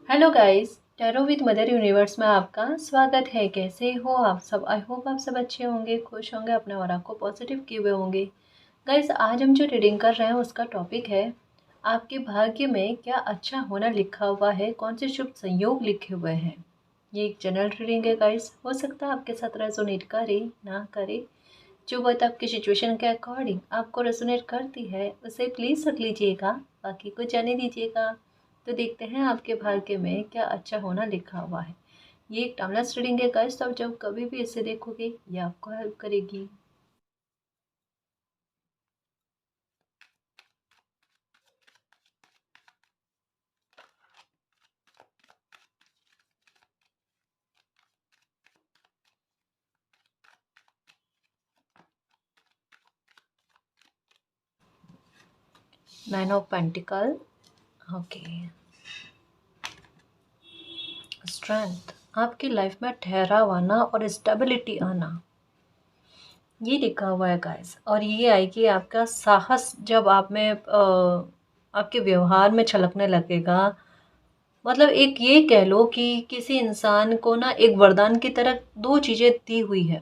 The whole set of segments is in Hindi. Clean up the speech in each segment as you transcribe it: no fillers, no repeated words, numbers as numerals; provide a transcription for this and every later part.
Hello guys, tarot with mother universe में आपका स्वागत है। कैसे हो आप सब? आई होप आप सब अच्छे होंगे, खुश होंगे, अपने और आपको पॉजिटिव किए हुए होंगे। गाइस, आज हम जो रीडिंग कर रहे हैं उसका टॉपिक है आपके भाग्य में क्या अच्छा होना लिखा हुआ है, कौन से शुभ संयोग लिखे हुए हैं। ये एक जनरल रीडिंग है गाइस, हो सकता है आपके साथ रेजोनेट करे ना करे। जो बात आपकी सिचुएशन के अकॉर्डिंग आपको रेजोनेट करती है उसे प्लीज़ रख लीजिएगा, बाकी को जाने दीजिएगा। तो देखते हैं आपके भाग्य में क्या अच्छा होना लिखा हुआ है। ये एक टाइमलेस रीडिंग है गाइस, तो आप जब कभी भी इसे देखोगे ये आपको हेल्प करेगी। Nine of pentacle, okay. Strength, आपकी लाइफ में ठहराव आना और स्टेबिलिटी आना, ये लिखा हुआ है गाइस। और ये आएगी आपका साहस, जब आप में आपके व्यवहार में छलकने लगेगा। मतलब एक ये कह लो कि किसी इंसान को ना एक वरदान की तरह दो चीज़ें दी हुई है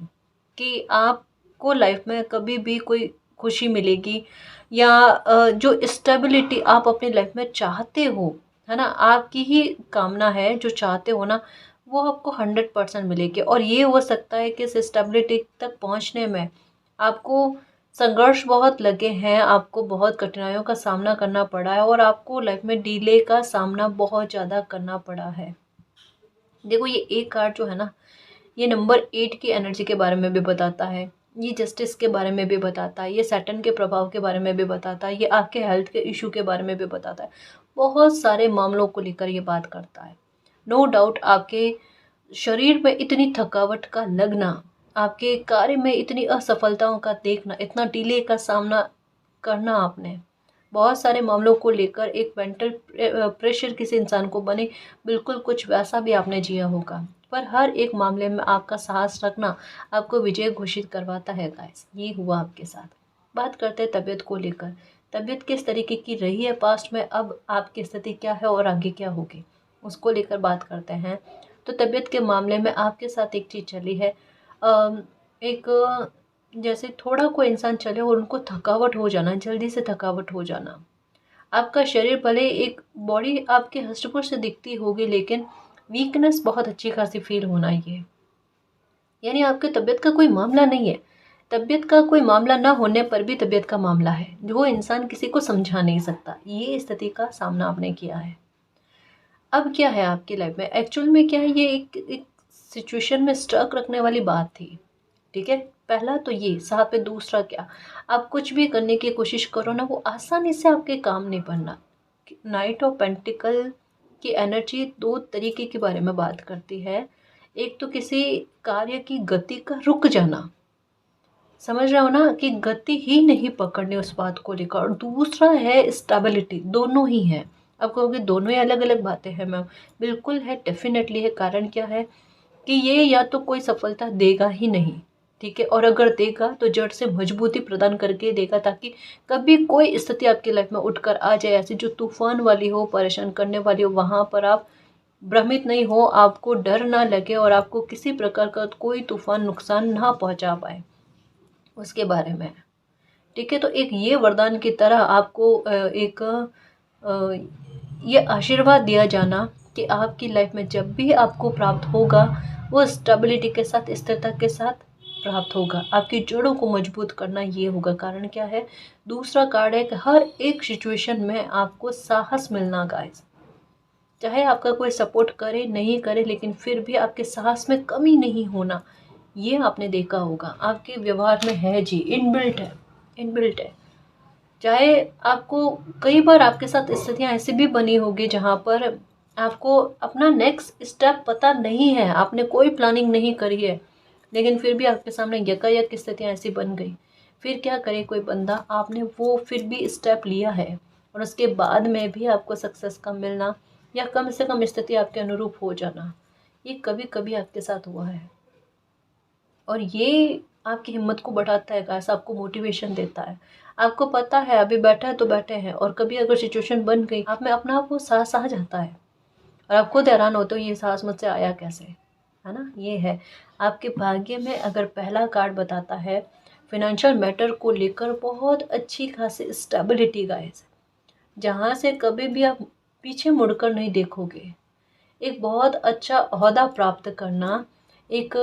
कि आपको लाइफ में कभी भी कोई खुशी मिलेगी या जो स्टेबिलिटी आप अपनी लाइफ में चाहते हो, है ना, आपकी ही कामना है जो चाहते हो ना, वो आपको 100% मिलेगी। और ये हो सकता है कि इस स्टेबिलिटी तक पहुंचने में आपको संघर्ष बहुत लगे हैं, आपको बहुत कठिनाइयों का सामना करना पड़ा है और आपको लाइफ में डिले का सामना बहुत ज़्यादा करना पड़ा है। देखो, ये एक कार्ड जो है ना, ये नंबर 8 की एनर्जी के बारे में भी बताता है, ये जस्टिस के बारे में भी बताता है, ये सैटर्न के प्रभाव के बारे में भी बताता है, ये आपके हेल्थ के इशू के बारे में भी बताता है। बहुत सारे मामलों को लेकर ये बात करता है। नो डाउट आपके शरीर में इतनी थकावट का लगना, आपके कार्य में इतनी असफलताओं का देखना, इतना डिले का सामना करना, आपने बहुत सारे मामलों को लेकर एक मेंटल प्रेशर किसी इंसान को बने, बिल्कुल कुछ वैसा भी आपने जिया होगा। पर हर एक मामले में आपका साहस रखना आपको विजय घोषित करवाता है गाइस। ये हुआ आपके साथ। बात करते हैं तबीयत को लेकर। तबीयत किस तरीके की रही है पास्ट में, अब आपकी स्थिति क्या है और आगे क्या होगी, उसको लेकर बात करते हैं। तो तबीयत के मामले में आपके साथ एक चीज़ चली है, एक जैसे थोड़ा कोई इंसान चले और उनको थकावट हो जाना, जल्दी से थकावट हो जाना। आपका शरीर भले एक बॉडी आपके हष्ट-पुष्ट से दिखती होगी, लेकिन वीकनेस बहुत अच्छी खासी फील होना, ये यानी आपकी तबीयत का कोई मामला नहीं है। तबीयत का कोई मामला ना होने पर भी तबीयत का मामला है, जो इंसान किसी को समझा नहीं सकता। ये स्थिति का सामना आपने किया है। अब क्या है आपकी लाइफ में, एक्चुअल में क्या है, ये एक सिचुएशन में स्ट्रक रखने वाली बात थी। ठीक है, पहला तो ये, साथ में दूसरा क्या, आप कुछ भी करने की कोशिश करो ना, वो आसानी से आपके काम नहीं बनना। नाइट ऑफ पेंटिकल की एनर्जी दो तरीके के बारे में बात करती है। एक तो किसी कार्य की गति का रुक जाना, समझ रहे हो ना, कि गति ही नहीं पकड़नी उस बात को लेकर। और दूसरा है स्टेबिलिटी, दोनों ही है। आप कहोगे दोनों ही अलग अलग बातें हैं मैम, बिल्कुल है, डेफिनेटली है। कारण क्या है कि ये या तो कोई सफलता देगा ही नहीं, ठीक है, और अगर देगा तो जड़ से मजबूती प्रदान करके देगा, ताकि कभी कोई स्थिति आपकी लाइफ में उठकर आ जाए ऐसी जो तूफान वाली हो, परेशान करने वाली हो, वहाँ पर आप भ्रमित नहीं हो, आपको डर ना लगे और आपको किसी प्रकार का कोई तूफान नुकसान ना पहुँचा पाए, उसके बारे में। ठीक है, तो एक ये वरदान की तरह आपको एक ये आशीर्वाद दिया जाना कि आपकी लाइफ में जब भी आपको प्राप्त होगा, वो स्टेबिलिटी के साथ, स्थिरता के साथ प्राप्त होगा। आपकी जड़ों को मजबूत करना ये होगा। कारण क्या है, दूसरा कार्ड है कि हर एक सिचुएशन में आपको साहस मिलना गाइस। चाहे आपका कोई सपोर्ट करे नहीं करे, लेकिन फिर भी आपके साहस में कमी नहीं होना, ये आपने देखा होगा आपके व्यवहार में है जी, इनबिल्ट है, इनबिल्ट है। चाहे आपको कई बार आपके साथ स्थितियाँ ऐसी भी बनी होगी जहाँ पर आपको अपना नेक्स्ट स्टेप पता नहीं है, आपने कोई प्लानिंग नहीं करी है, लेकिन फिर भी आपके सामने यकायक स्थितियाँ ऐसी बन गई। फिर क्या करे कोई बंदा, आपने वो फिर भी स्टेप लिया है और उसके बाद में भी आपको सक्सेस का मिलना या कम से कम स्थिति आपके अनुरूप हो जाना, ये कभी कभी आपके साथ हुआ है। और ये आपकी हिम्मत को बढ़ाता है गाइस, आपको मोटिवेशन देता है। आपको पता है अभी बैठा है तो बैठे हैं, और कभी अगर सिचुएशन बन गई आप में अपना आप वो साहस आ जाता है। और आप खुद हैरान होते हो ये साहस मुझसे आया कैसे, है ना। ये है आपके भाग्य में। अगर पहला कार्ड बताता है फिनेंशियल मैटर को लेकर बहुत अच्छी खासी स्टेबिलिटी गाइस, जहाँ से कभी भी आप पीछे मुड़कर नहीं देखोगे। एक बहुत अच्छा ओहदा प्राप्त करना, एक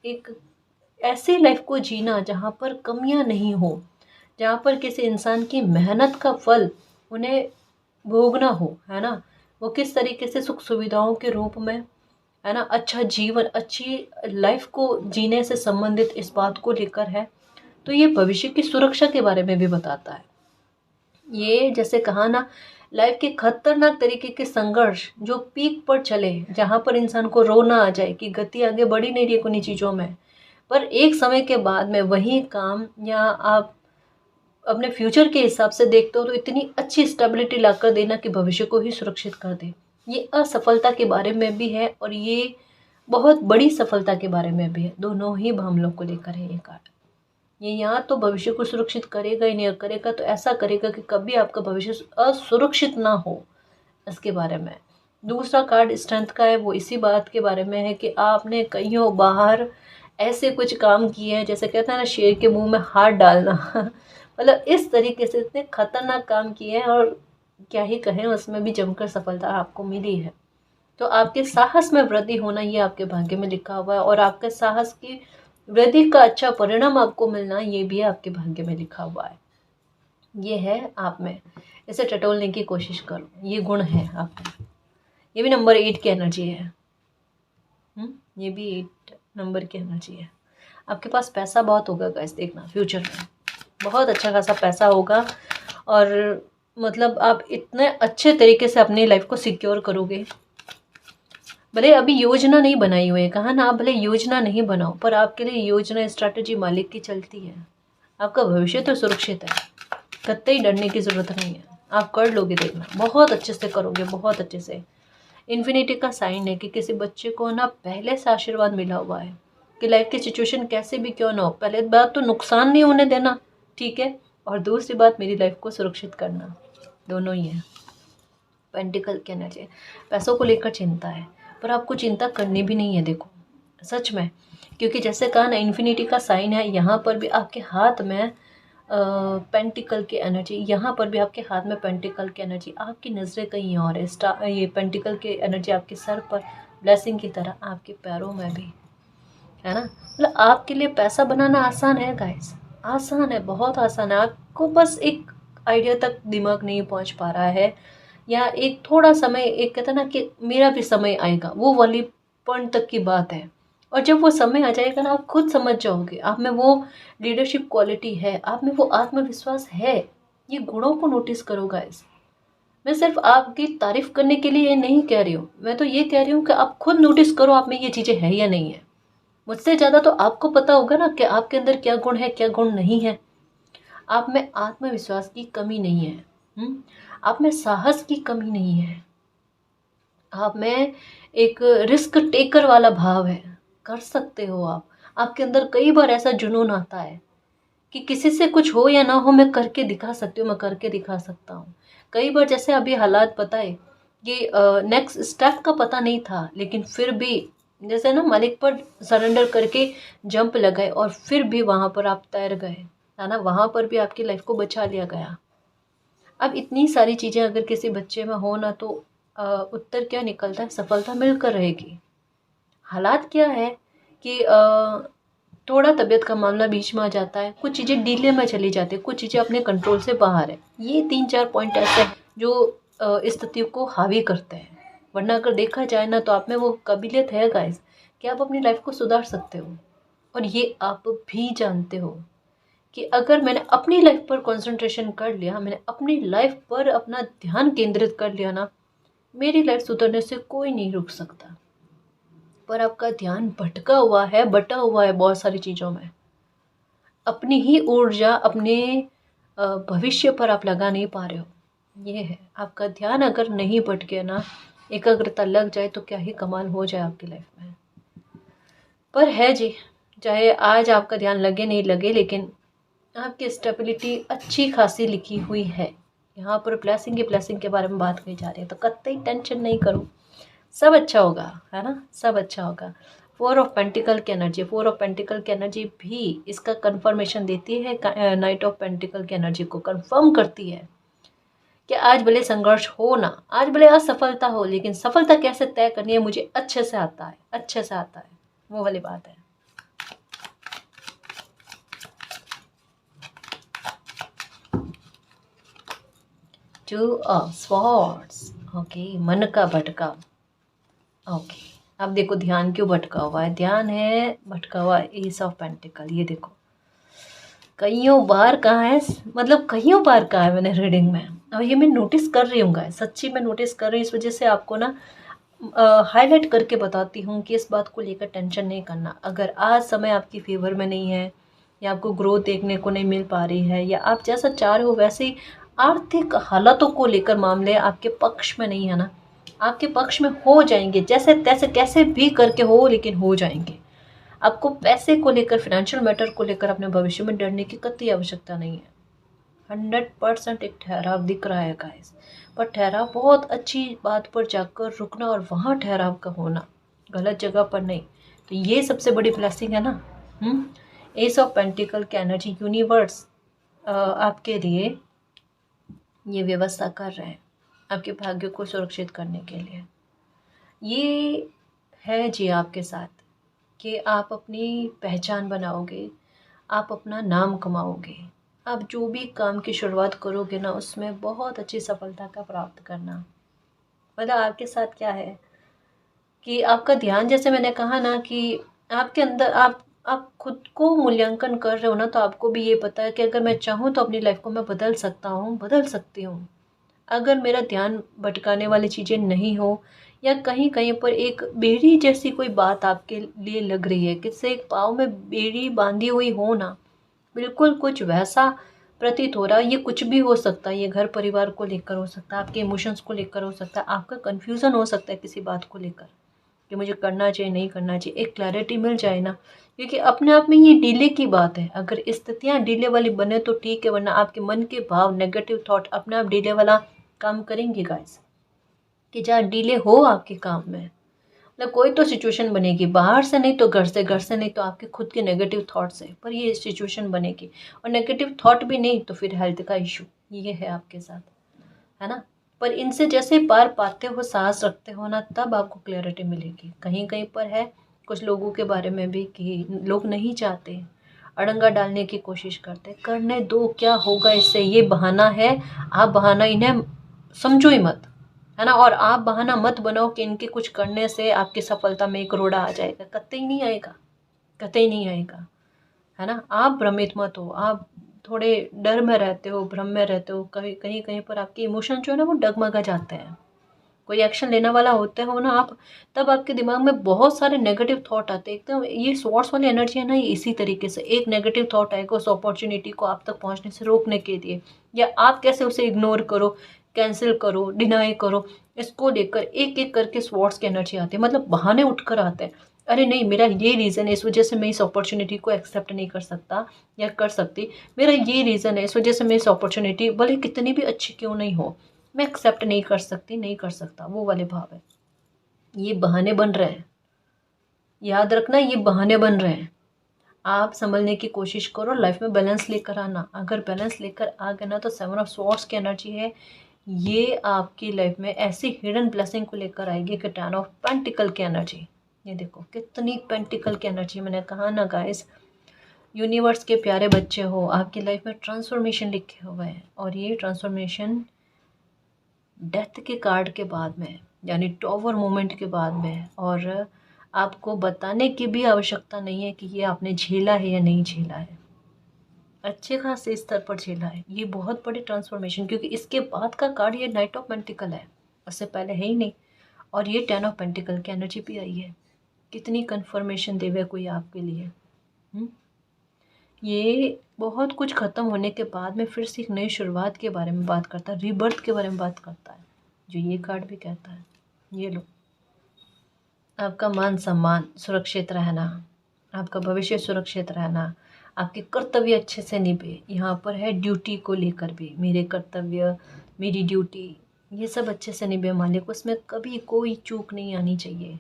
एक ऐसी लाइफ को जीना जहाँ पर कमियाँ नहीं हो, जहाँ पर किसी इंसान की मेहनत का फल उन्हें भोगना हो, है ना। वो किस तरीके से सुख सुविधाओं के रूप में, है ना, अच्छा जीवन, अच्छी लाइफ को जीने से संबंधित इस बात को लेकर है। तो ये भविष्य की सुरक्षा के बारे में भी बताता है। ये जैसे कहा ना, लाइफ के खतरनाक तरीके के संघर्ष जो पीक पर चले, जहाँ पर इंसान को रोना आ जाए कि गति आगे बढ़ ही नहीं रही है चीज़ों में, पर एक समय के बाद में वही काम या आप अपने फ्यूचर के हिसाब से देखते हो तो इतनी अच्छी स्टेबिलिटी लाकर देना कि भविष्य को ही सुरक्षित कर दे। ये असफलता के बारे में भी है और ये बहुत बड़ी सफलता के बारे में भी है। दोनों ही हम लोग को लेकर है ये कार्ड। ये यहाँ तो भविष्य को सुरक्षित करेगा ही नहीं, करेगा तो ऐसा करेगा कि कभी आपका भविष्य असुरक्षित ना हो, इसके बारे में। दूसरा कार्ड स्ट्रेंथ का है, वो इसी बात के बारे में है कि आपने कहीं बाहर ऐसे कुछ काम किए हैं, जैसे कहते हैं ना शेर के मुंह में हाथ डालना मतलब इस तरीके से इतने खतरनाक काम किए हैं और क्या ही कहें, उसमें भी जमकर सफलता आपको मिली है। तो आपके साहस में वृद्धि होना ये आपके भाग्य में लिखा हुआ है, और आपके साहस की वृद्धि का अच्छा परिणाम आपको मिलना ये भी आपके भाग्य में लिखा हुआ है। ये है आप में, इसे टटोलने की कोशिश करो, ये गुण है आप में। ये भी नंबर 8 की एनर्जी है। ये भी 8 नंबर की एनर्जी है। आपके पास पैसा बहुत होगा गाइस, देखना फ्यूचर में बहुत अच्छा खासा पैसा होगा, और मतलब आप इतने अच्छे तरीके से अपनी लाइफ को सिक्योर करोगे। भले अभी योजना नहीं बनाई हुई है, कहा ना, आप भले योजना नहीं बनाओ, पर आपके लिए योजना स्ट्रैटेजी मालिक की चलती है। आपका भविष्य तो सुरक्षित है, कतई डरने की ज़रूरत नहीं है। आप कर लोगे, देखना बहुत अच्छे से करोगे, बहुत अच्छे से। इन्फिनिटी का साइन है कि किसी बच्चे को ना पहले से आशीर्वाद मिला हुआ है कि लाइफ की सिचुएशन कैसे भी क्यों ना हो, पहले बात तो नुकसान नहीं होने देना, ठीक है, और दूसरी बात मेरी लाइफ को सुरक्षित करना, दोनों ही है। पेंटिकल की एनर्जी, पैसों को लेकर चिंता है, पर आपको चिंता करनी भी नहीं है, देखो सच में, क्योंकि जैसे कहा ना इन्फिनिटी का साइन है, यहाँ पर भी आपके हाथ में पेंटिकल की एनर्जी, यहाँ पर भी आपके हाथ में पेंटिकल की एनर्जी, आपकी नज़रें कहीं और है। ये पेंटिकल की एनर्जी आपके सर पर ब्लेसिंग की तरह, आपके पैरों में भी, है ना। मतलब आपके लिए पैसा बनाना आसान है गाइस, आसान है, बहुत आसान है। आपको बस एक आइडिया तक दिमाग नहीं पहुंच पा रहा है, या एक थोड़ा समय, एक कहता ना कि मेरा भी समय आएगा, वो वाली पॉइंट तक की बात है। और जब वो समय आ जाएगा ना, आप खुद समझ जाओगे, आप में वो लीडरशिप क्वालिटी है, आप में वो आत्मविश्वास है। ये गुणों को नोटिस करो गाइस। मैं सिर्फ आपकी तारीफ करने के लिए ये नहीं कह रही हूँ, मैं तो ये कह रही हूँ कि आप खुद नोटिस करो आप में ये चीज़ें है या नहीं है। मुझसे ज़्यादा तो आपको पता होगा ना कि आपके अंदर क्या गुण है, क्या गुण नहीं है। आप में आत्मविश्वास की कमी नहीं है, आप में साहस की कमी नहीं है, आप में एक रिस्क टेकर वाला भाव है, कर सकते हो आप। आपके अंदर कई बार ऐसा जुनून आता है कि किसी से कुछ हो या ना हो, मैं करके दिखा सकती हूँ, मैं करके दिखा सकता हूँ। कई बार जैसे अभी हालात पता है कि नेक्स्ट स्टेप का पता नहीं था, लेकिन फिर भी जैसे ना मालिक पर सरेंडर करके जंप लगाए और फिर भी वहाँ पर आप तैर गए, है ना, वहाँ पर भी आपकी लाइफ को बचा लिया गया। अब इतनी सारी चीज़ें अगर किसी बच्चे में हो ना, तो उत्तर क्या निकलता है, सफलता मिलकर रहेगी। हालात क्या है कि थोड़ा तबीयत का मामला बीच में आ जाता है, कुछ चीज़ें डिले में चली जाती है, कुछ चीज़ें अपने कंट्रोल से बाहर है। ये 3-4 पॉइंट ऐसे हैं जो इस स्थिति को हावी करते हैं। वरना अगर देखा जाए ना, तो आप में वो काबिलियत है गाइस कि आप अपनी लाइफ को सुधार सकते हो। और ये आप भी जानते हो कि अगर मैंने अपनी लाइफ पर कंसंट्रेशन कर लिया, मैंने अपनी लाइफ पर अपना ध्यान केंद्रित कर लिया ना, मेरी लाइफ सुधरने से कोई नहीं रुक सकता। पर आपका ध्यान भटका हुआ है, बटा हुआ है बहुत सारी चीज़ों में। अपनी ही ऊर्जा अपने भविष्य पर आप लगा नहीं पा रहे हो। ये है आपका ध्यान, अगर नहीं भटके ना, एकाग्रता लग जाए तो क्या ही कमाल हो जाए आपकी लाइफ में। पर है जी, चाहे आज आपका ध्यान लगे नहीं लगे, लेकिन आपकी स्टेबिलिटी अच्छी खासी लिखी हुई है। यहाँ पर ब्लेसिंग के बारे में बात की जा रही है, तो कतई टेंशन नहीं करो, सब अच्छा होगा, है ना, सब अच्छा होगा। 4 ऑफ पेंटिकल की एनर्जी, 4 ऑफ पेंटिकल की एनर्जी भी इसका कंफर्मेशन देती है, नाइट ऑफ पेंटिकल की एनर्जी को कंफर्म करती है कि आज भले संघर्ष हो ना, आज भले असफलता हो, लेकिन सफलता कैसे तय करनी है मुझे अच्छे से आता है, अच्छे से आता है, वो वाली बात है। 2 ऑफ स्वॉर्ड्स, ओके, मन का भटकाव। ओके, अब देखो ध्यान क्यों भटका हुआ है, ध्यान है भटका हुआ एस ऑफ पेंटिकल। ये देखो कईयों बार कहा है, मतलब कईयों बार कहा है मैंने रीडिंग में, और ये मैं नोटिस कर रही हूँ गाइस, सच्ची मैं नोटिस कर रही हूँ, इस वजह से आपको ना हाईलाइट करके बताती हूँ कि इस बात को लेकर टेंशन नहीं करना। अगर आज समय आपकी फेवर में नहीं है, या आपको ग्रोथ देखने को नहीं मिल पा रही है, या आप जैसा चाह रहे हो वैसे ही आर्थिक हालातों को लेकर मामले आपके पक्ष में नहीं है ना, आपके पक्ष में हो जाएंगे, जैसे तैसे कैसे भी करके हो, लेकिन हो जाएंगे। आपको पैसे को लेकर, फाइनेंशियल मैटर को लेकर अपने भविष्य में डरने की कतई आवश्यकता नहीं है। 100% एक ठहराव दिख रहा है गाइस, पर ठहराव बहुत अच्छी बात पर जाकर रुकना और वहाँ ठहराव का होना, गलत जगह पर नहीं। तो ये सबसे बड़ी ब्लेसिंग है ना। एस ऑफ पेंटिकल की एनर्जी, यूनिवर्स आपके लिए ये व्यवस्था कर रहे हैं आपके भाग्य को सुरक्षित करने के लिए। ये है जी आपके साथ कि आप अपनी पहचान बनाओगे, आप अपना नाम कमाओगे, आप जो भी काम की शुरुआत करोगे ना उसमें बहुत अच्छी सफलता का प्राप्त करना। मतलब आपके साथ क्या है कि आपका ध्यान, जैसे मैंने कहा ना कि आपके अंदर आप खुद को मूल्यांकन कर रहे हो ना, तो आपको भी ये पता है कि अगर मैं चाहूँ तो अपनी लाइफ को मैं बदल सकता हूँ, बदल सकती हूँ। अगर मेरा ध्यान भटकाने वाली चीज़ें नहीं हो, या कहीं कहीं पर एक बेड़ी जैसी कोई बात आपके लिए लग रही है, किससे एक पाँव में बेड़ी बांधी हुई हो ना, बिल्कुल कुछ वैसा प्रतीत हो रहा है। ये कुछ भी हो सकता है, ये घर परिवार को लेकर हो सकता है, आपके इमोशंस को लेकर हो सकता है, आपका कन्फ्यूज़न हो सकता है किसी बात को लेकर कि मुझे करना चाहिए नहीं करना चाहिए, एक क्लैरिटी मिल जाए ना, क्योंकि अपने आप में ये डिले की बात है। अगर स्थितियाँ डिले वाली बने तो ठीक है, वरना आपके मन के भाव, नेगेटिव थॉट अपने आप डिले वाला काम करेंगे गाइस। कि जहाँ डिले हो आपके काम में, मतलब कोई तो सिचुएशन बनेगी, बाहर से नहीं तो घर से, घर से नहीं तो आपके खुद के नेगेटिव थॉट से, पर ये सिचुएशन बनेगी। और नेगेटिव थॉट भी नहीं तो फिर हेल्थ का इशू, ये है आपके साथ, है ना। पर इनसे जैसे पार पाते हो, साहस रखते हो ना, तब आपको क्लैरिटी मिलेगी। कहीं कहीं पर है कुछ लोगों के बारे में भी कि लोग नहीं चाहते, अड़ंगा डालने की कोशिश करते, करने दो, क्या होगा इससे, ये बहाना है। आप बहाना इन्हें समझो ही मत, है ना। और आप बहाना मत बनाओ कि इनके कुछ करने से आपकी सफलता में एक रोड़ा आ जाएगा, कतई नहीं आएगा, कतई नहीं आएगा, है ना। आप भ्रमित मत हो, आप थोड़े डर में रहते हो, भ्रम में रहते हो, कहीं कहीं कहीं पर आपके इमोशन जो है ना वो डगमगा जाते हैं। कोई एक्शन लेने वाला होते हो ना आप, तब आपके दिमाग में बहुत सारे नेगेटिव थॉट आते हैं। एकदम ये सोर्स वाली एनर्जी है ना, ये इसी तरीके से एक नेगेटिव थॉट आएगा उस अपॉर्चुनिटी को आप तक पहुंचने से रोकने के लिए, या आप कैसे उसे इग्नोर करो, कैंसिल करो, डिनाई करो, इसको लेकर एक एक करके स्वॉर्ड्स की एनर्जी आती है। मतलब बहाने उठकर आते हैं, अरे नहीं मेरा ये रीज़न है, इस वजह से मैं इस अपॉर्चुनिटी को एक्सेप्ट नहीं कर सकता या कर सकती, मेरा ये रीज़न है, इस वजह से मैं इस अपॉर्चुनिटी भले कितनी भी अच्छी क्यों नहीं हो, मैं एक्सेप्ट नहीं कर सकती, नहीं कर सकता, वो वाले भाव है। ये बहाने बन रहे हैं, याद रखना, ये बहाने बन रहे हैं। आप संभलने की कोशिश करो, लाइफ में बैलेंस लेकर आना। अगर बैलेंस लेकर आ गए ना, तो 7 ऑफ स्वॉर्ड्स की एनर्जी है, ये आपकी लाइफ में ऐसी हिडन ब्लेसिंग को लेकर आएगी कि 10 ऑफ पेंटिकल की एनर्जी। ये देखो कितनी पेंटिकल की एनर्जी, मैंने कहा ना गाइस, यूनिवर्स के प्यारे बच्चे हो, आपकी लाइफ में ट्रांसफॉर्मेशन लिखे हुए हैं, और ये ट्रांसफॉर्मेशन डेथ के कार्ड के बाद में, यानी टॉवर मोमेंट के बाद में, और आपको बताने की भी आवश्यकता नहीं है कि ये आपने झेला है या नहीं झेला है, अच्छे खासे स्तर पर झेला है। ये बहुत बड़ी ट्रांसफॉर्मेशन, क्योंकि इसके बाद का कार्ड ये नाइट ऑफ पेंटिकल है, उससे पहले है ही नहीं। और ये 10 ऑफ पेंटिकल की एनर्जी भी आई है, कितनी कन्फर्मेशन देवे कोई आपके लिए। ये बहुत कुछ ख़त्म होने के बाद में फिर से एक नई शुरुआत के बारे में बात करता है, रीबर्थ के बारे में बात करता है, जो ये कार्ड भी कहता है। ये लो, आपका मान सम्मान सुरक्षित रहना, आपका भविष्य सुरक्षित रहना, आपके कर्तव्य अच्छे से निभे। यहाँ पर है ड्यूटी को लेकर भी, मेरे कर्तव्य, मेरी ड्यूटी, ये सब अच्छे से निभे मालिक, उसमें कभी कोई चूक नहीं आनी चाहिए,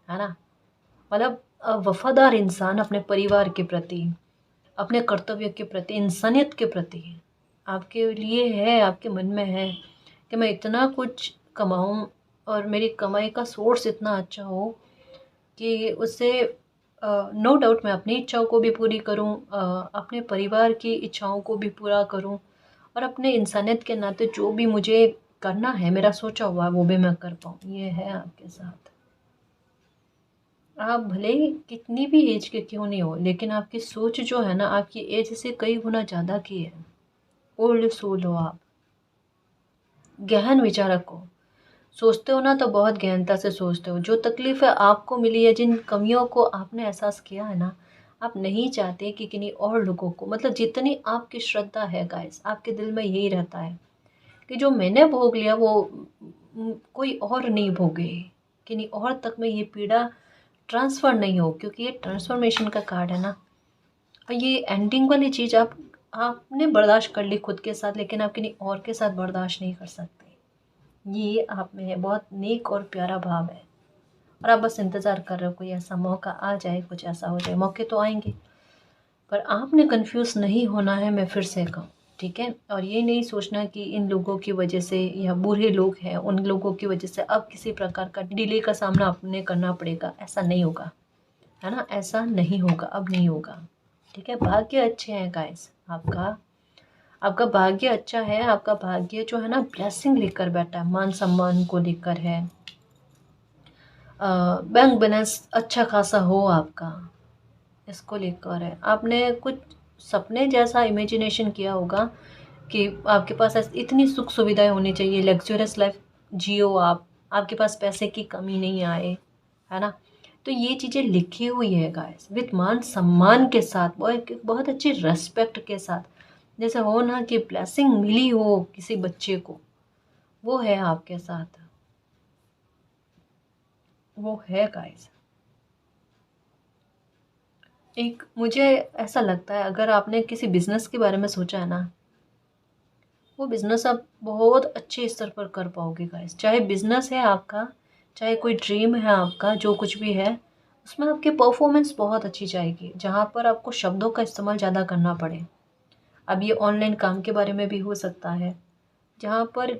है ना। मतलब वफादार इंसान अपने परिवार के प्रति, अपने कर्तव्य के प्रति, इंसानियत के प्रति आपके लिए है, आपके मन में है कि मैं इतना कुछ कमाऊं और मेरी कमाई का सोर्स इतना अच्छा हो कि उससे नो डाउट मैं अपनी इच्छाओं को भी पूरी करूं, अपने परिवार की इच्छाओं को भी पूरा करूं, और अपने इंसानियत के नाते जो भी मुझे करना है, मेरा सोचा हुआ वो भी मैं कर पाऊँ। ये है आपके साथ। आप भले ही कितनी भी एज के क्यों नहीं हो, लेकिन आपकी सोच जो है ना, आपकी एज से कई गुना ज़्यादा की है। ओल्ड सोल हो आप, गहन विचारक हो, सोचते हो ना तो बहुत गहनता से सोचते हो। जो तकलीफ़ें आपको मिली है, जिन कमियों को आपने एहसास किया है ना, आप नहीं चाहते कि किन्हीं और लोगों को, मतलब जितनी आपकी श्रद्धा है गाइस, आपके दिल में यही रहता है कि जो मैंने भोग लिया वो कोई और नहीं भोगे, किन्हीं और तक में ये पीड़ा ट्रांसफ़र नहीं हो, क्योंकि ये ट्रांसफॉर्मेशन का कार्ड है ना। और ये एंडिंग वाली चीज़ आपने बर्दाश्त कर ली खुद के साथ, लेकिन आप किन्हीं और के साथ बर्दाश्त नहीं कर सकते। ये आप में है, बहुत नेक और प्यारा भाव है। और आप बस इंतज़ार कर रहे हो कोई ऐसा मौका आ जाए, कुछ ऐसा हो जाए। मौके तो आएंगे, पर आपने कंफ्यूज नहीं होना है, मैं फिर से कहूँ, ठीक है। और ये नहीं सोचना कि इन लोगों की वजह से, या बुरे लोग हैं उन लोगों की वजह से अब किसी प्रकार का डिले का सामना आपने करना पड़ेगा, ऐसा नहीं होगा, है ना। ऐसा नहीं होगा, अब नहीं होगा, ठीक है। भाग्य अच्छे हैं गाइस, आपका आपका भाग्य अच्छा है। आपका भाग्य जो है ना, ब्लेसिंग लेकर बैठा है, मान सम्मान को लेकर है, बैंक बैलेंस अच्छा खासा हो आपका, इसको लेकर है। आपने कुछ सपने जैसा इमेजिनेशन किया होगा कि आपके पास इतनी सुख सुविधाएं होनी चाहिए, लग्जरियस लाइफ जियो आप, आपके पास पैसे की कमी नहीं आए, है ना। तो ये चीज़ें लिखी हुई है गाइस, विद मान सम्मान के साथ, बहुत अच्छी रेस्पेक्ट के साथ, जैसे हो ना कि ब्लेसिंग मिली हो किसी बच्चे को, वो है आपके साथ, वो है गाइस। एक मुझे ऐसा लगता है, अगर आपने किसी बिजनेस के बारे में सोचा है ना, वो बिजनेस आप बहुत अच्छे स्तर पर कर पाओगे गाइस। चाहे बिजनेस है आपका, चाहे कोई ड्रीम है आपका, जो कुछ भी है, उसमें आपकी परफॉर्मेंस बहुत अच्छी जाएगी, जहाँ पर आपको शब्दों का इस्तेमाल ज़्यादा करना पड़े। अब ये ऑनलाइन काम के बारे में भी हो सकता है, जहाँ पर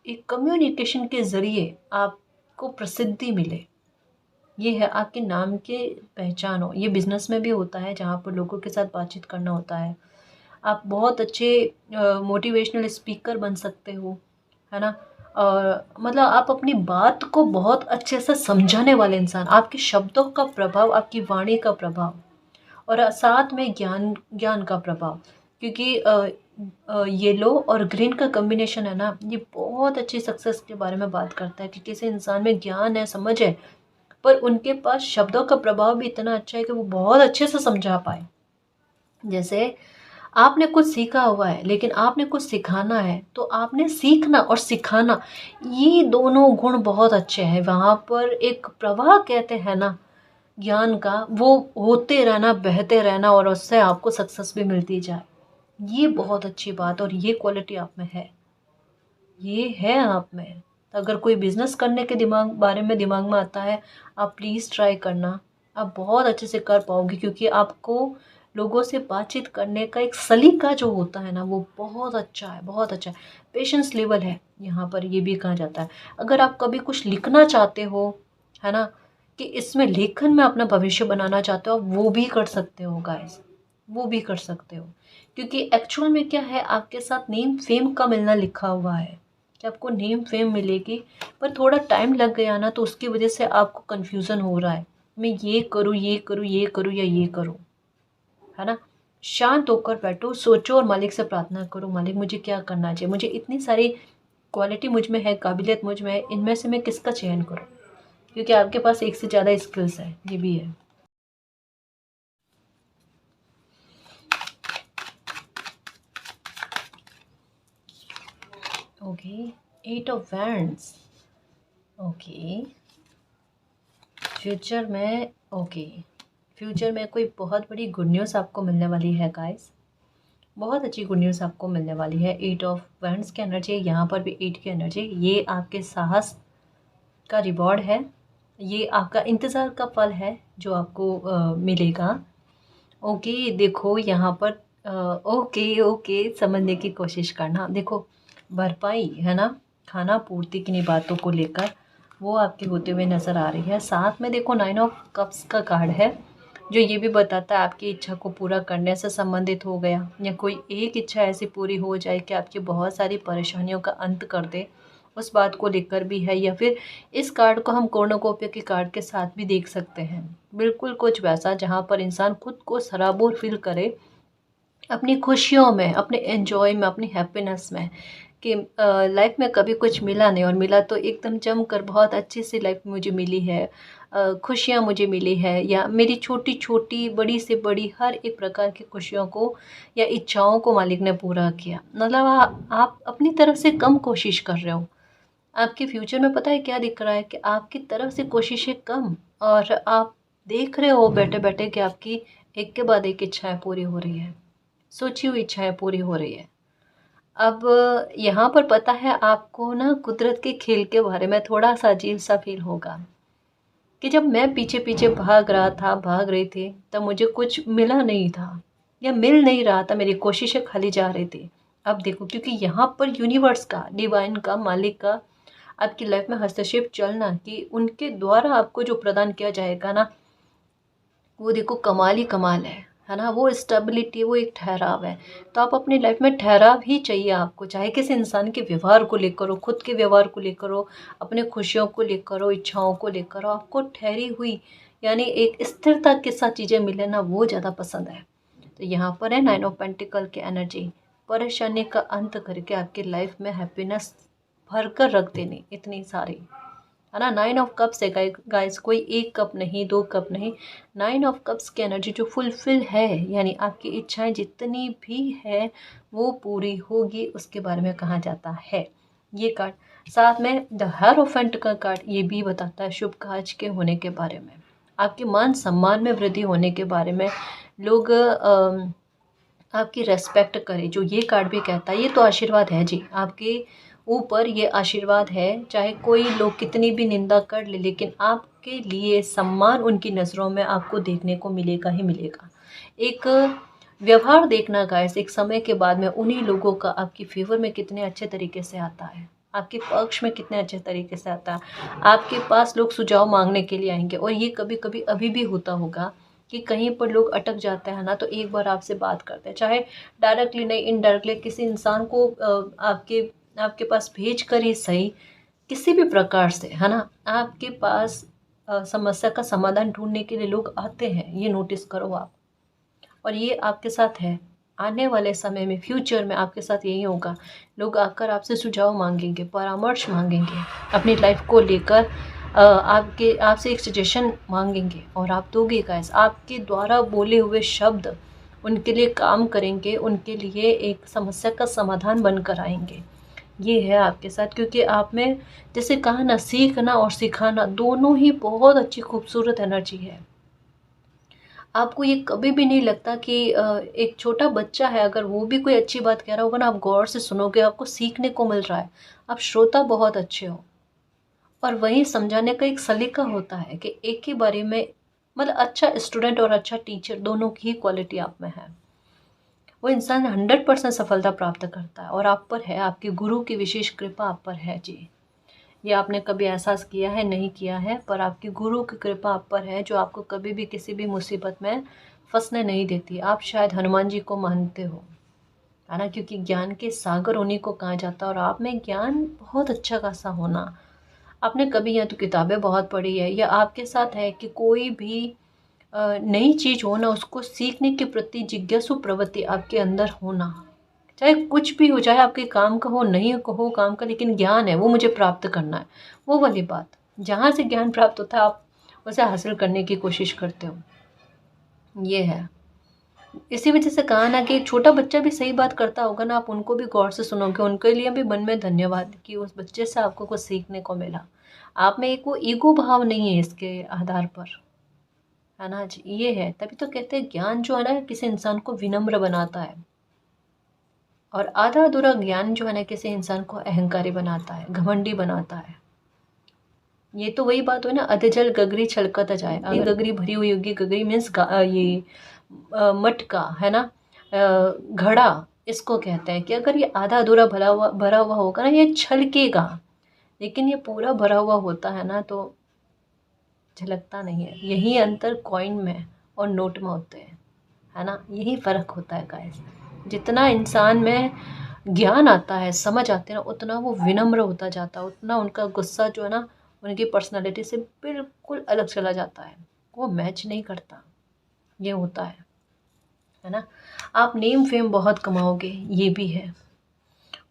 एक कम्युनिकेशन के ज़रिए आपको प्रसिद्धि मिले, ये है आपके नाम के पहचान हो। ये बिज़नेस में भी होता है, जहाँ पर लोगों के साथ बातचीत करना होता है। आप बहुत अच्छे मोटिवेशनल स्पीकर बन सकते हो, है ना। और मतलब आप अपनी बात को बहुत अच्छे से समझाने वाले इंसान, आपके शब्दों का प्रभाव, आपकी वाणी का प्रभाव, और साथ में ज्ञान ज्ञान का प्रभाव, क्योंकि येलो और ग्रीन का कॉम्बिनेशन है ना, ये बहुत अच्छी सक्सेस के बारे में बात करता है कि किसी इंसान में ज्ञान है, समझ है, पर उनके पास शब्दों का प्रभाव भी इतना अच्छा है कि वो बहुत अच्छे से समझा पाए। जैसे आपने कुछ सीखा हुआ है, लेकिन आपने कुछ सिखाना है, तो आपने सीखना और सिखाना, ये दोनों गुण बहुत अच्छे हैं। वहाँ पर एक प्रवाह कहते हैं ना ज्ञान का, वो होते रहना, बहते रहना, और उससे आपको सक्सेस भी मिलती जाए। ये बहुत अच्छी बात, और ये क्वालिटी आप में है, ये है आप में। तो अगर कोई बिजनेस करने के बारे में दिमाग में आता है, आप प्लीज़ ट्राई करना, आप बहुत अच्छे से कर पाओगे, क्योंकि आपको लोगों से बातचीत करने का एक सलीका जो होता है ना, वो बहुत अच्छा है, बहुत अच्छा है। पेशेंस लेवल है यहाँ पर, ये भी कहा जाता है। अगर आप कभी कुछ लिखना चाहते हो, है ना, कि इसमें लेखन में अपना भविष्य बनाना चाहते हो, आप वो भी कर सकते हो गाइस, वो भी कर सकते हो। क्योंकि एक्चुअल में क्या है, आपके साथ नेम फेम का मिलना लिखा हुआ है कि आपको नेम फेम मिलेगी, पर थोड़ा टाइम लग गया ना, तो उसकी वजह से आपको कन्फ्यूज़न हो रहा है, मैं ये करूँ, ये करूँ, ये करूँ, या ये करूँ, है ना। शांत होकर बैठो, सोचो और मालिक से प्रार्थना करो, मालिक मुझे क्या करना चाहिए, मुझे इतनी सारी क्वालिटी मुझ में है, काबिलियत मुझ में है, इनमें से मैं किसका चयन करूँ, क्योंकि आपके पास एक से ज़्यादा स्किल्स है, ये भी है। Okay, 8 of wands, okay, future में, ओके, फ्यूचर में कोई बहुत बड़ी गुड न्यूज़ आपको मिलने वाली है गाइस। बहुत अच्छी गुड न्यूज़ आपको मिलने वाली है। 8 ऑफ वैंड्स की एनर्जी, यहाँ पर भी 8 की एनर्जी। ये आपके साहस का रिवॉर्ड है, ये आपका इंतज़ार का फल है जो आपको मिलेगा। ओके, देखो यहाँ पर ओके ओके समझने की कोशिश करना। देखो भरपाई है ना, खाना पूर्ति किन्हीं बातों को लेकर वो आपके होते हुए नज़र आ रही है। साथ में देखो 9 ऑफ कप्स का कार्ड है जो ये भी बताता है आपकी इच्छा को पूरा करने से संबंधित हो गया, या कोई एक इच्छा ऐसी पूरी हो जाए कि आपकी बहुत सारी परेशानियों का अंत कर दे, उस बात को लेकर भी है। या फिर इस कार्ड को हम कॉर्नुकोपिया के कार्ड के साथ भी देख सकते हैं। बिल्कुल कुछ वैसा जहाँ पर इंसान खुद को सराबोर फील करे अपनी खुशियों में, अपने एंजॉय में, अपनी हैप्पीनेस में, कि लाइफ में कभी कुछ मिला नहीं और मिला तो एकदम जम कर बहुत अच्छी सी लाइफ मुझे मिली है, खुशियाँ मुझे मिली है, या मेरी छोटी छोटी बड़ी से बड़ी हर एक प्रकार की खुशियों को या इच्छाओं को मालिक ने पूरा किया। मतलब आप अपनी तरफ से कम कोशिश कर रहे हो। आपके फ्यूचर में पता है क्या दिख रहा है कि आपकी तरफ से कोशिशें कम, और आप देख रहे हो बैठे बैठे कि आपकी एक के बाद एक इच्छाएं पूरी हो रही है, सोची हुई इच्छाएं पूरी हो रही है। अब यहाँ पर पता है आपको ना कुदरत के खेल के बारे में थोड़ा सा अजीब सा फील होगा कि जब मैं पीछे पीछे भाग रहा था, भाग रही थी, तब मुझे कुछ मिला नहीं था या मिल नहीं रहा था, मेरी कोशिशें खाली जा रही थी। अब देखो, क्योंकि यहाँ पर यूनिवर्स का, डिवाइन का, मालिक का आपकी लाइफ में हस्तक्षेप चलना, कि उनके द्वारा आपको जो प्रदान किया जाएगा ना, वो देखो कमाल ही कमाल है ना। वो स्टेबिलिटी, वो एक ठहराव है। तो आप अपनी लाइफ में ठहराव ही चाहिए आपको, चाहे किसी इंसान के व्यवहार को लेकर हो, खुद के व्यवहार को लेकर हो, अपने खुशियों को लेकर हो, इच्छाओं को लेकर हो, आपको ठहरी हुई यानी एक स्थिरता के साथ चीज़ें मिले ना, वो ज़्यादा पसंद है। तो यहाँ पर है 9 ऑफ पेंटिकल की एनर्जी, परेशानी का अंत करके आपकी लाइफ में हैप्पीनेस भर कर रख देनी, इतनी सारी, है ना। 9 ऑफ कप्स है गाइस, कोई एक कप नहीं, दो कप नहीं। 9 ऑफ कप्स की एनर्जी जो फुलफिल है, यानी आपकी इच्छाएं जितनी भी है वो पूरी होगी, उसके बारे में कहा जाता है ये कार्ड। साथ में द हेरोफेंट का कार्ड ये भी बताता है शुभ कार्य के होने के बारे में, आपके मान सम्मान में वृद्धि होने के बारे में। लोग आपकी रेस्पेक्ट करे, जो ये कार्ड भी कहता है। ये तो आशीर्वाद है जी, आपके ऊपर ये आशीर्वाद है। चाहे कोई लोग कितनी भी निंदा कर ले, लेकिन आपके लिए सम्मान उनकी नज़रों में आपको देखने को मिलेगा ही मिलेगा। एक व्यवहार देखना गाइस, एक समय के बाद में उन्हीं लोगों का आपकी फेवर में कितने अच्छे तरीके से आता है, आपके पक्ष में कितने अच्छे तरीके से आता है। आपके पास लोग सुझाव मांगने के लिए आएंगे, और ये कभी कभी अभी भी होता होगा कि कहीं पर लोग अटक जाते हैं ना, तो एक बार आपसे बात करते हैं, चाहे डायरेक्टली नहीं, इनडायरेक्टली किसी इंसान को आपके आपके पास भेज कर ही सही, किसी भी प्रकार से, है ना, आपके पास समस्या का समाधान ढूंढने के लिए लोग आते हैं। ये नोटिस करो आप, और ये आपके साथ है। आने वाले समय में, फ्यूचर में आपके साथ यही होगा। लोग आकर आपसे सुझाव मांगेंगे, परामर्श मांगेंगे अपनी लाइफ को लेकर, आपसे एक सजेशन मांगेंगे, और आप दोगे गाइस। आपके द्वारा बोले हुए शब्द उनके लिए काम करेंगे, उनके लिए एक समस्या का समाधान बनकर आएंगे। ये है आपके साथ, क्योंकि आप में, जैसे कहा ना, सीखना और सिखाना दोनों ही बहुत अच्छी खूबसूरत एनर्जी है। आपको ये कभी भी नहीं लगता कि एक छोटा बच्चा है, अगर वो भी कोई अच्छी बात कह रहा होगा ना, आप गौर से सुनोगे, आपको सीखने को मिल रहा है, आप श्रोता बहुत अच्छे हो। और वहीं समझाने का एक सलीका होता है कि एक ही बारे में, मतलब अच्छा स्टूडेंट और अच्छा टीचर दोनों की ही क्वालिटी आप में है। वो इंसान 100% सफलता प्राप्त करता है, और आप पर है, आपके गुरु की विशेष कृपा आप पर है जी। ये आपने कभी एहसास किया है, नहीं किया है, पर आपकी गुरु की कृपा आप पर है, जो आपको कभी भी किसी भी मुसीबत में फंसने नहीं देती। आप शायद हनुमान जी को मानते हो, है ना, क्योंकि ज्ञान के सागर उन्हीं को कहा जाता है, और आप में ज्ञान बहुत अच्छा खासा होना। आपने कभी या तो किताबें बहुत पढ़ी है, या आपके साथ है कि कोई भी नई चीज़ हो ना, उसको सीखने के प्रति जिज्ञासु प्रवृत्ति आपके अंदर होना। चाहे कुछ भी हो, चाहे आपके काम का हो, नहीं हो काम का, लेकिन ज्ञान है वो मुझे प्राप्त करना है, वो वाली बात। जहाँ से ज्ञान प्राप्त होता है, आप उसे हासिल करने की कोशिश करते हो। ये है, इसी वजह से कहा ना कि एक छोटा बच्चा भी सही बात करता होगा ना, आप उनको भी गौर से सुनोगे, उनके लिए भी मन में धन्यवाद कि उस बच्चे से आपको कुछ सीखने को मिला। आप में एक वो ईगो भाव नहीं है इसके आधार पर, है ना जी, ये है। तभी तो कहते हैं ज्ञान जो है ना किसी इंसान को विनम्र बनाता है, और आधा अधूरा ज्ञान जो है ना किसी इंसान को अहंकारी बनाता है, घमंडी बनाता है। ये तो वही बात हुई ना, अधजल गगरी छलकत जाए। अगर गगरी भरी हुई होगी, गगरी मीन्स ये मटका है ना, घड़ा, इसको कहते हैं कि अगर ये आधा अधूरा भरा हुआ होगा ना, ये छलकेगा। लेकिन ये पूरा भरा हुआ होता है ना तो झलकता नहीं है। यही अंतर कॉइन में और नोट में होते हैं, है ना, यही फ़र्क होता है गाइस। जितना इंसान में ज्ञान आता है, समझ आती है ना, उतना वो विनम्र होता जाता है, उतना उनका गुस्सा जो है ना उनकी पर्सनालिटी से बिल्कुल अलग चला जाता है, वो मैच नहीं करता। ये होता है ना। आप नेम फेम बहुत कमाओगे, ये भी है।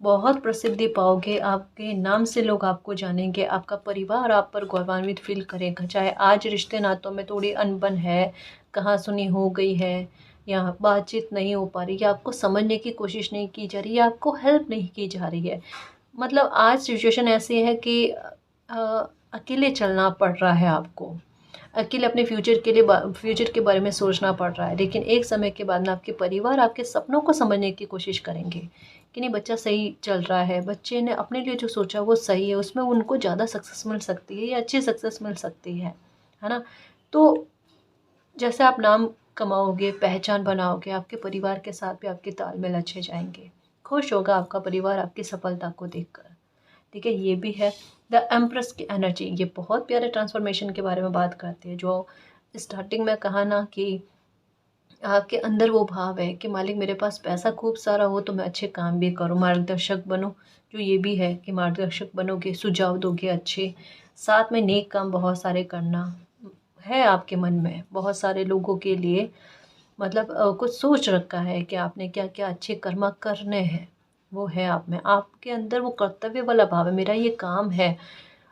बहुत प्रसिद्धि पाओगे, आपके नाम से लोग आपको जानेंगे, आपका परिवार आप पर गौरवान्वित फील करेगा। चाहे आज रिश्ते नातों में थोड़ी अनबन है, कहाँ सुनी हो गई है, या बातचीत नहीं हो पा रही, या आपको समझने की कोशिश नहीं की जा रही, या आपको हेल्प नहीं की जा रही है। मतलब आज सिचुएशन ऐसी है कि अकेले चलना पड़ रहा है आपको, अकेले अपने फ्यूचर के बारे में सोचना पड़ रहा है। लेकिन एक समय के बाद में आपके परिवार आपके सपनों को समझने की कोशिश करेंगे कि नहीं, बच्चा सही चल रहा है, बच्चे ने अपने लिए जो सोचा वो सही है, उसमें उनको ज़्यादा सक्सेस मिल सकती है या अच्छी सक्सेस मिल सकती है ना। तो जैसे आप नाम कमाओगे, पहचान बनाओगे, आपके परिवार के साथ भी आपके तालमेल अच्छे जाएंगे, खुश होगा आपका परिवार आपकी सफलता को देखकर। ठीक है, ये भी है। द एम्प्रेस की एनर्जी, ये बहुत प्यारे ट्रांसफॉर्मेशन के बारे में बात करती है। जो स्टार्टिंग में कहा ना कि आपके अंदर वो भाव है कि मालिक मेरे पास पैसा खूब सारा हो तो मैं अच्छे काम भी करूँ, मार्गदर्शक बनूँ। जो ये भी है कि मार्गदर्शक बनोगे, सुझाव दोगे अच्छे, साथ में नेक काम बहुत सारे करना है आपके मन में, बहुत सारे लोगों के लिए। मतलब कुछ सोच रखा है कि आपने क्या क्या अच्छे कर्म करने हैं, वो है आप में, आपके अंदर वो कर्तव्य वाला भाव है, मेरा ये काम है।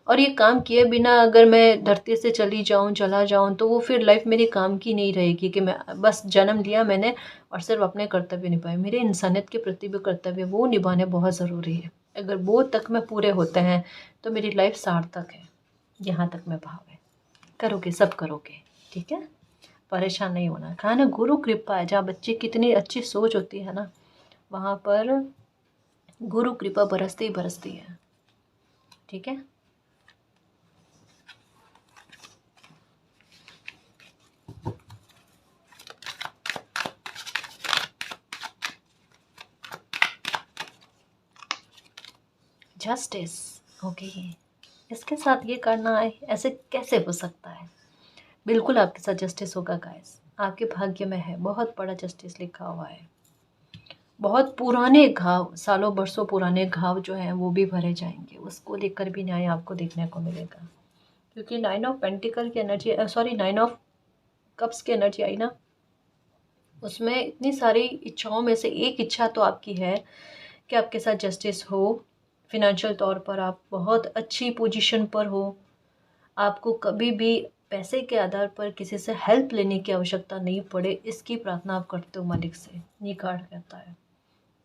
और ये काम किए बिना अगर मैं धरती से चला जाऊँ तो वो फिर लाइफ मेरी काम की नहीं रहेगी कि मैं बस जन्म लिया मैंने और सिर्फ अपने कर्तव्य निभाए। मेरे इंसानियत के प्रति भी कर्तव्य वो निभाने बहुत ज़रूरी है। अगर वो तक में पूरे होते हैं तो मेरी लाइफ सार्थक है। यहाँ तक मैं भाव है, करोगे सब करोगे, ठीक है, परेशान नहीं होना। कहा ना गुरु कृपा है, जहाँ बच्चे कितनी अच्छी सोच होती है ना, वहाँ पर गुरु कृपा बरसती ही बरसती है। ठीक है, जस्टिस, ओके, इसके साथ ये करना है, ऐसे कैसे हो सकता है। बिल्कुल आपके साथ जस्टिस होगा गाइस, आपके भाग्य में है, बहुत बड़ा जस्टिस लिखा हुआ है। बहुत पुराने घाव, सालों बरसों पुराने घाव जो हैं वो भी भरे जाएंगे, उसको लेकर भी न्याय आपको देखने को मिलेगा। क्योंकि 9 ऑफ पेंटिकल की एनर्जी, सॉरी 9 ऑफ कप्स की एनर्जी आई ना, उसमें इतनी सारी इच्छाओं में से एक इच्छा तो आपकी है कि आपके साथ जस्टिस हो, फिनेंशियल तौर पर आप बहुत अच्छी पोजीशन पर हो, आपको कभी भी पैसे के आधार पर किसी से हेल्प लेने की आवश्यकता नहीं पड़े, इसकी प्रार्थना आप करते हो मालिक से। ये कार्ड कहता है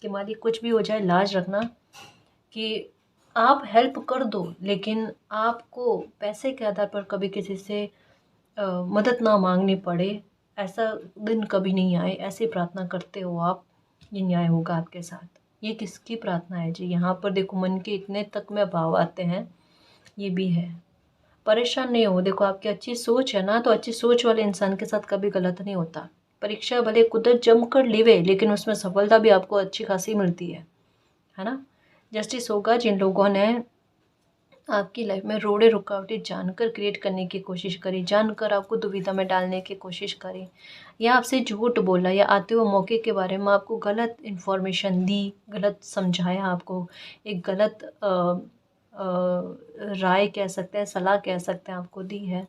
कि मालिक कुछ भी हो जाए लाज रखना कि आप हेल्प कर दो, लेकिन आपको पैसे के आधार पर कभी किसी से मदद ना मांगनी पड़े, ऐसा दिन कभी नहीं आए। ऐसी प्रार्थना करते हो आप, ये न्याय होगा आपके साथ। ये किसकी प्रार्थना है जी, यहाँ पर देखो मन के इतने तक में भाव आते हैं, ये भी है। परेशान नहीं हो, देखो आपकी अच्छी सोच है ना, तो अच्छी सोच वाले इंसान के साथ कभी गलत नहीं होता। परीक्षा भले कुदरत जम कर लेवे, लेकिन उसमें सफलता भी आपको अच्छी खासी मिलती है ना। जस्टिस होगा जिन लोगों ने आपकी लाइफ में रोड़े रुकावटें जानकर क्रिएट करने की कोशिश करी, जानकर आपको दुविधा में डालने की कोशिश करी, या आपसे झूठ बोला, या आते हुए मौके के बारे में आपको गलत इन्फॉर्मेशन दी, गलत समझाया, आपको एक गलत राय कह सकते हैं, सलाह कह सकते हैं, आपको दी है,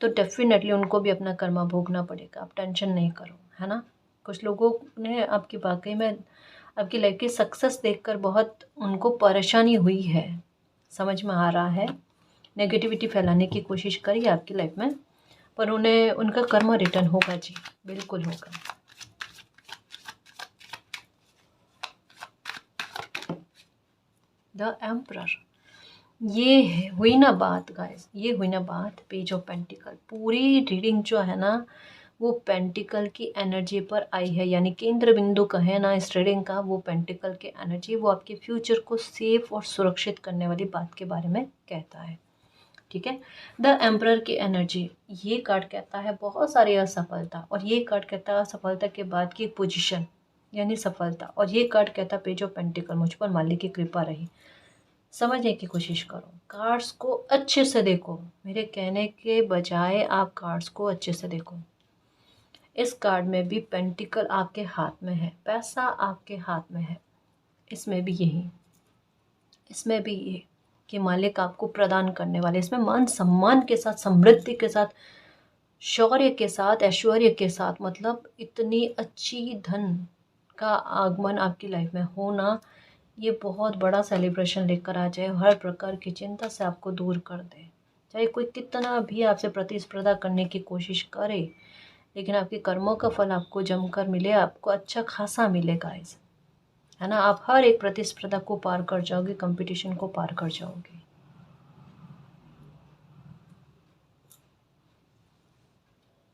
तो डेफिनेटली उनको भी अपना कर्मा भोगना पड़ेगा। आप टेंशन नहीं करो, है ना। कुछ लोगों ने आपकी वाकई में आपकी लाइफ की सक्सेस देखकर बहुत उनको परेशानी हुई है, समझ में आ रहा है। नेगेटिविटी फैलाने की कोशिश करी आपकी लाइफ में, पर उन्हें उनका कर्म रिटर्न होगा जी, बिल्कुल होगा। द एम्परर, हुई ना बात गाइस, ये हुई ना बात पेज ऑफ पेंटिकल। पूरी रीडिंग जो है ना वो पेंटिकल की एनर्जी पर आई है, यानी केंद्र बिंदु कहे ना इस रीडिंग का वो पेंटिकल की एनर्जी, वो आपके फ्यूचर को सेफ और सुरक्षित करने वाली बात के बारे में कहता है। ठीक है। द एम्परर की एनर्जी, ये कार्ड कहता है बहुत सारी असफलता, और ये कार्ड कहता है असफलता के बाद की पोजीशन यानी सफलता, और ये कार्ड कहता है पेज ऑफ पेंटिकल मुझ पर मालिक की कृपा रही। समझने की कोशिश करो, कार्ड्स को अच्छे से देखो, मेरे कहने के बजाय आप कार्ड्स को अच्छे से देखो। इस कार्ड में भी पेंटिकल आपके हाथ में है, पैसा आपके हाथ में है, इसमें भी यही, इसमें भी ये कि मालिक आपको प्रदान करने वाले, इसमें मान सम्मान के साथ, समृद्धि के साथ, शौर्य के साथ, ऐश्वर्य के साथ, मतलब इतनी अच्छी धन का आगमन आपकी लाइफ में होना, ये बहुत बड़ा सेलिब्रेशन लेकर आ जाए, हर प्रकार की चिंता से आपको दूर कर दे। चाहे कोई कितना भी आपसे प्रतिस्पर्धा करने की कोशिश करे, लेकिन आपके कर्मों का फल आपको जमकर मिले, आपको अच्छा खासा मिले गाइस, है ना। आप हर एक प्रतिस्पर्धा को पार कर जाओगे, कंपटीशन को पार कर जाओगे।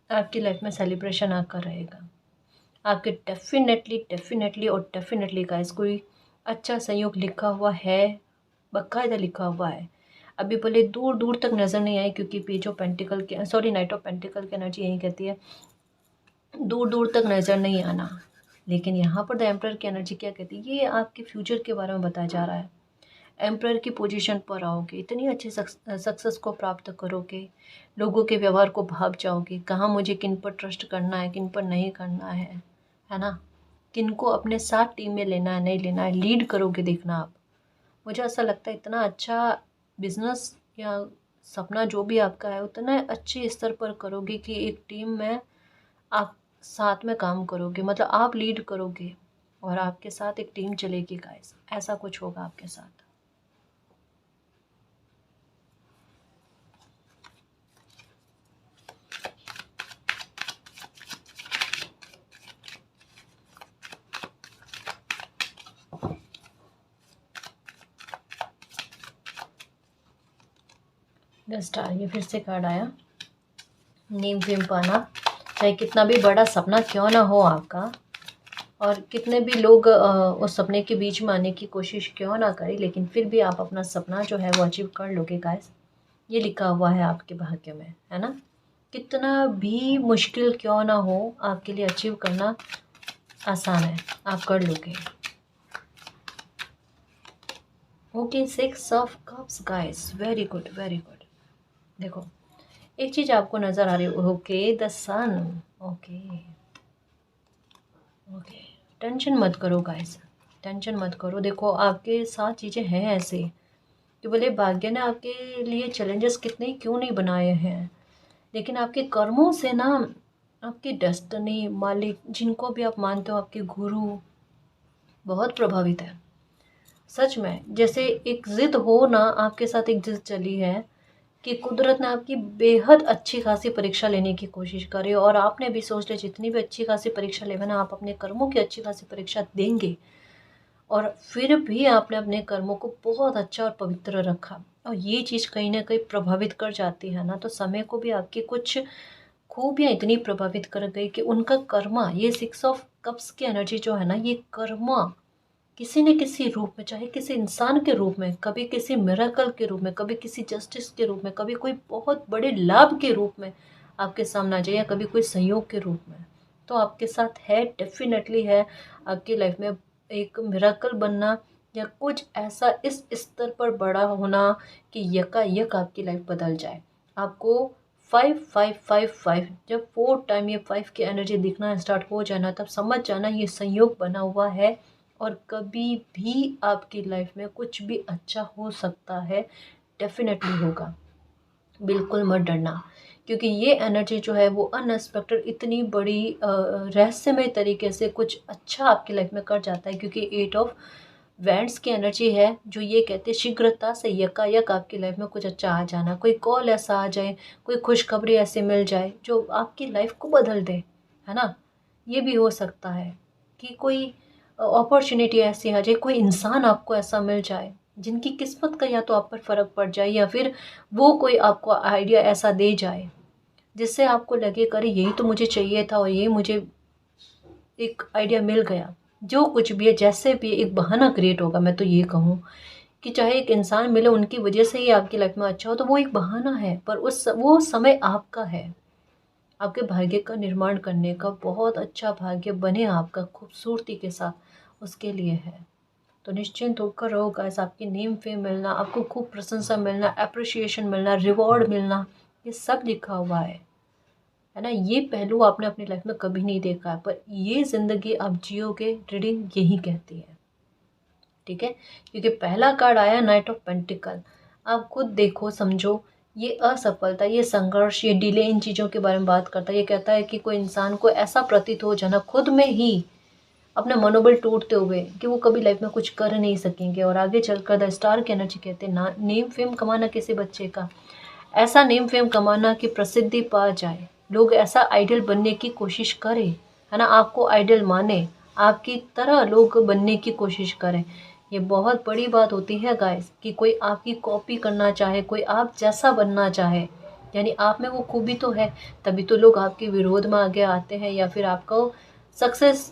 आपकी लाइफ में सेलिब्रेशन आकर रहेगा। आपके डेफिनेटली डेफिनेटली और डेफिनेटली गाइस कोई अच्छा संयोग लिखा हुआ है, बाकायदा लिखा हुआ है। अभी भले दूर दूर तक नज़र नहीं आए, क्योंकि पेज ऑफ पेंटिकल के सॉरी नाइट ऑफ पेंटिकल की एनर्जी यही कहती है दूर दूर तक नज़र नहीं आना, लेकिन यहाँ पर द एम्परर की एनर्जी क्या कहती है, ये आपके फ्यूचर के बारे में बताया जा रहा है। एम्परर की पोजीशन पर आओगे, इतनी अच्छी सक्सेस को प्राप्त करोगे, लोगों के व्यवहार को भाप जाओगे, कहाँ मुझे किन पर ट्रस्ट करना है, किन पर नहीं करना है ना, किन को अपने साथ टीम में लेना है, नहीं लेना है, लीड करोगे देखना आप। मुझे ऐसा लगता है इतना अच्छा बिजनेस या सपना जो भी आपका है उतना अच्छे स्तर पर करोगे कि एक टीम में आप साथ में काम करोगे, मतलब आप लीड करोगे और आपके साथ एक टीम चलेगी गाइस, ऐसा कुछ होगा आपके साथ। द स्टार, ये फिर से कार्ड आया, नीम फिम पाना। चाहे कितना भी बड़ा सपना क्यों ना हो आपका, और कितने भी लोग उस सपने के बीच में आने की कोशिश क्यों ना करें, लेकिन फिर भी आप अपना सपना जो है वो अचीव कर लोगे गाइस। ये लिखा हुआ है आपके भाग्य में, है ना। कितना भी मुश्किल क्यों ना हो, आपके लिए अचीव करना आसान है, आप कर लोगे। Okay, 6 of cups guys, very good very good. देखो एक चीज़ आपको नज़र आ रही है, okay the sun. Okay okay, tension मत करो गाइस, टेंशन मत करो। देखो आपके साथ चीज़ें हैं ऐसे कि भले भाग्य ने आपके लिए चैलेंजेस कितने ही क्यों नहीं बनाए हैं, लेकिन आपके कर्मों से ना आपकी डेस्टिनी, मालिक, जिनको भी आप मानते हो, आपके गुरु बहुत प्रभावित है। सच में जैसे एक ज़िद हो ना, आपके साथ एक ज़िद चली है कि कुदरत ने आपकी बेहद अच्छी खासी परीक्षा लेने की कोशिश करी, और आपने भी सोच लिया जितनी भी अच्छी खासी परीक्षा लेवे ना, आप अपने कर्मों की अच्छी खासी परीक्षा देंगे, और फिर भी आपने अपने कर्मों को बहुत अच्छा और पवित्र रखा, और ये चीज़ कहीं ना कहीं प्रभावित कर जाती है ना, तो समय को भी आपकी कुछ खूबियाँ इतनी प्रभावित कर गई कि उनका कर्मा, ये 6 ऑफ कप्स की एनर्जी जो है ना, ये कर्मा किसी न किसी रूप में, चाहे किसी इंसान के रूप में, कभी किसी मिरेकल के रूप में, कभी किसी जस्टिस के रूप में, कभी कोई बहुत बड़े लाभ के रूप में आपके सामने आ जाए, या कभी कोई संयोग के रूप में, तो आपके साथ है, डेफिनेटली है। आपकी लाइफ में एक मिरेकल बनना या कुछ ऐसा इस स्तर पर बड़ा होना कि यकायक आपकी लाइफ बदल जाए। आपको 5555, जब 4 टाइम ये 5 की एनर्जी दिखना स्टार्ट हो जाना, तब समझ जाना ये संयोग बना हुआ है, और कभी भी आपकी लाइफ में कुछ भी अच्छा हो सकता है, डेफिनेटली होगा। बिल्कुल मत डरना, क्योंकि ये एनर्जी जो है वो अनएक्सपेक्टेड इतनी बड़ी रहस्यमय तरीके से कुछ अच्छा आपकी लाइफ में कर जाता है, क्योंकि 8 ऑफ वैंड्स की एनर्जी है जो ये कहते हैं शीघ्रता से यकायक आपकी लाइफ में कुछ अच्छा आ जाना, कोई कॉल ऐसा आ जाए, कोई खुशखबरी ऐसे मिल जाए जो आपकी लाइफ को बदल दे, है ना। ये भी हो सकता है कि कोई अपॉर्चुनिटी ऐसी आ जाए, कोई इंसान आपको ऐसा मिल जाए जिनकी किस्मत का या तो आप पर फ़र्क पड़ जाए या फिर वो कोई आपको आइडिया ऐसा दे जाए जिससे आपको लगे कि अरे यही तो मुझे चाहिए था और ये मुझे एक आइडिया मिल गया। जो कुछ भी है, जैसे भी एक बहाना क्रिएट होगा, मैं तो ये कहूँ कि चाहे एक इंसान मिले उनकी वजह से ही आपकी लाइफ में अच्छा हो, तो वो एक बहाना है, पर उस वो समय आपका है। आपके भाग्य का निर्माण करने का, बहुत अच्छा भाग्य बने आपका खूबसूरती के साथ, उसके लिए है। तो निश्चिंत होकर रहो गाइस, आपकी नेम फेम मिलना, आपको खूब प्रशंसा मिलना, अप्रिशिएशन मिलना, रिवॉर्ड मिलना, ये सब लिखा हुआ है ना। ये पहलू आपने अपनी लाइफ में कभी नहीं देखा है, पर ये ज़िंदगी आप जियोगे, रीडिंग यही कहती है। ठीक है, क्योंकि पहला कार्ड आया नाइट ऑफ पेंटिकल। आप खुद देखो समझो, ये असफलता, ये संघर्ष, ये डिले, इन चीज़ों के बारे में बात करता है। ये कहता है कि कोई इंसान को ऐसा प्रतीत हो जाना खुद में ही, अपना मनोबल टूटते हुए, कि वो कभी लाइफ में कुछ कर नहीं सकेंगे। और आगे चलकर द स्टार की एनर्जी कहते हैं ना, नेम फेम कमाना किसी बच्चे का, ऐसा नेम फेम कमाना कि प्रसिद्धि पा जाए, लोग ऐसा आइडल बनने की कोशिश करें, है ना, आपको आइडल माने, आपकी तरह लोग बनने की कोशिश करें। ये बहुत बड़ी बात होती है गाइस, कि कोई आपकी कॉपी करना चाहे, कोई आप जैसा बनना चाहे, यानी आप में वो खूबी तो है, तभी तो लोग आपके विरोध में आगे आते हैं या फिर आपको सक्सेस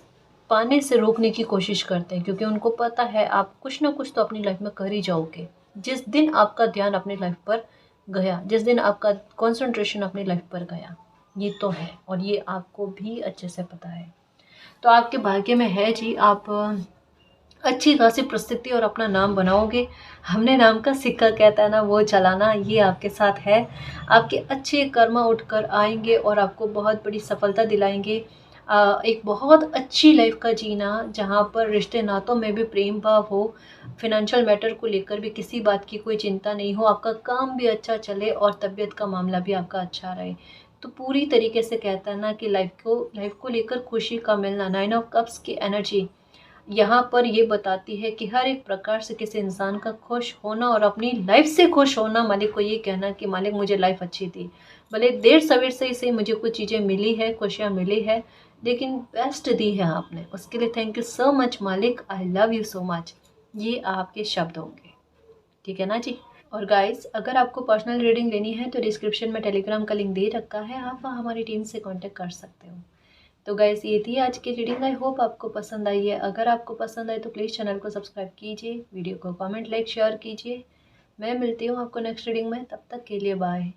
पाने से रोकने की कोशिश करते हैं, क्योंकि उनको पता है आप कुछ ना कुछ तो अपनी लाइफ में कर ही जाओगे। जिस दिन आपका ध्यान अपनी लाइफ पर गया, जिस दिन आपका कंसंट्रेशन अपनी लाइफ पर गया, ये तो है, और ये आपको भी अच्छे से पता है। तो आपके भाग्य में है जी, आप अच्छी खासी प्रसिद्धि और अपना नाम बनाओगे। हमने नाम का सिक्का कहता है ना, वो चलाना, ये आपके साथ है। आपके अच्छे कर्म उठकर आएंगे और आपको बहुत बड़ी सफलता दिलाएंगे। एक बहुत अच्छी लाइफ का जीना, जहाँ पर रिश्ते नातों में भी प्रेम भाव हो, फिनेंशियल मैटर को लेकर भी किसी बात की कोई चिंता नहीं हो, आपका काम भी अच्छा चले और तबीयत का मामला भी आपका अच्छा रहे। तो पूरी तरीके से कहता है ना कि लाइफ को लेकर खुशी का मिलना। नाइन ऑफ कप्स की एनर्जी यहाँ पर ये बताती है कि हर एक प्रकार से किसी इंसान का खुश होना और अपनी लाइफ से खुश होना, मालिक को ये कहना कि मालिक मुझे लाइफ अच्छी थी, भले देर सवेर से इसे मुझे कुछ चीज़ें मिली है, खुशियाँ मिली है, लेकिन बेस्ट दी है आपने, उसके लिए थैंक यू सो मच मालिक, I love you so much. ये आपके शब्द होंगे, ठीक है ना जी। और गाइस, अगर आपको पर्सनल रीडिंग लेनी है तो डिस्क्रिप्शन में टेलीग्राम का लिंक दे रखा है, आप वहाँ हमारी टीम से कांटेक्ट कर सकते हो। तो गाइस, ये थी आज की रीडिंग। आई होप आपको पसंद आई है। अगर आपको पसंद आए तो प्लीज़ चैनल को सब्सक्राइब कीजिए, वीडियो को कमेंट लाइक शेयर कीजिए। मैं मिलती हूँ आपको नेक्स्ट रीडिंग में, तब तक के लिए बाय।